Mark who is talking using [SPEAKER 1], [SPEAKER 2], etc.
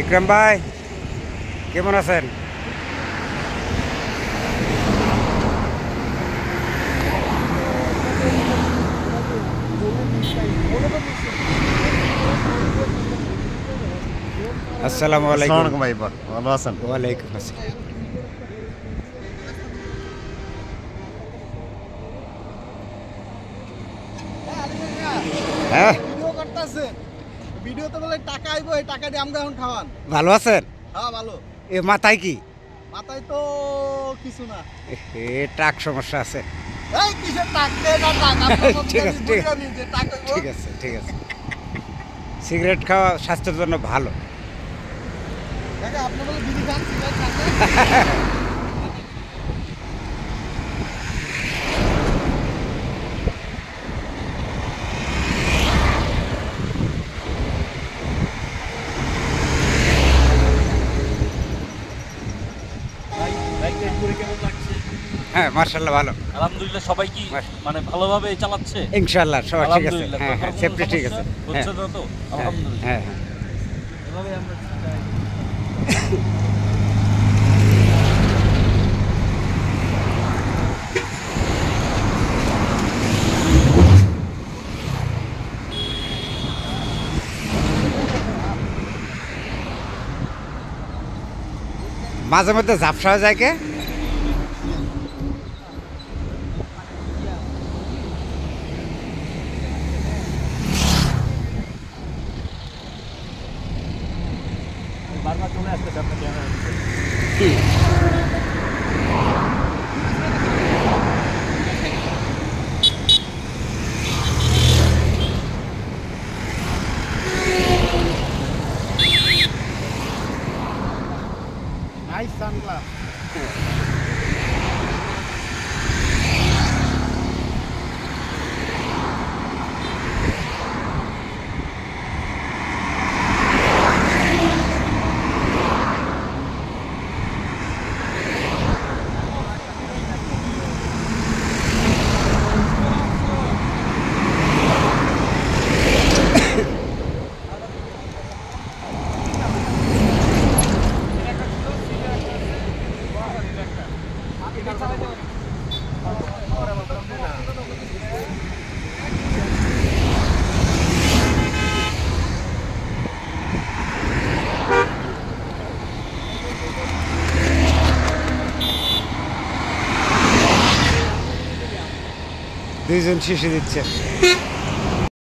[SPEAKER 1] ইকরাম ভাই কেমন আছেন? আসসালামু আলাইকুম
[SPEAKER 2] ভাই, ভালো আছেন?
[SPEAKER 1] ওয়ালাইকুম আসসালাম। হ্যাঁ
[SPEAKER 3] ভিডিওতে বলে টাকা আইবো, এই টাকা দিয়ে আমরা এখন খাওয়ান।
[SPEAKER 1] ভালো আছেন?
[SPEAKER 3] হ্যাঁ ভালো।
[SPEAKER 1] এ মাথায় কি?
[SPEAKER 3] মাথায় তো কিছু না।
[SPEAKER 1] এ টাক সমস্যা আছে।
[SPEAKER 3] এই কিসের টাক দে না টাক আপনার
[SPEAKER 1] ঠিক আছে, ঠিক আছে।
[SPEAKER 3] যে টাক হইবো।
[SPEAKER 1] ঠিক আছে ঠিক আছে। সিগারেট খাওয়া স্বাস্থ্যের জন্য ভালো।
[SPEAKER 3] কাকা আপনি বলে বিড়ি খান, সিগারেট খান?
[SPEAKER 1] হ্যাঁ মার্শাল্লাহ ভালো।
[SPEAKER 4] আলহামদুলিল্লাহ। সবাই কি মানে ভালোভাবে চালাচ্ছে?
[SPEAKER 1] ইনশাআল্লাহ সবাই ঠিক আছে।
[SPEAKER 4] আলহামদুলিল্লাহ।
[SPEAKER 1] হ্যাঁ হ্যাঁ সেফটি ঠিক আছে। হ্যাঁ
[SPEAKER 4] হচ্ছে না তো? আলহামদুলিল্লাহ।
[SPEAKER 1] হ্যাঁ হ্যাঁ।
[SPEAKER 4] এভাবে আমরা
[SPEAKER 1] মাঝে মধ্যে ঝাপসা হয়ে যায় কে?
[SPEAKER 4] বারবার চলে আসতেছে আপনার ক্যামেরা।
[SPEAKER 3] Nice sunglass.
[SPEAKER 1] দুইজন শিশু দিচ্ছে।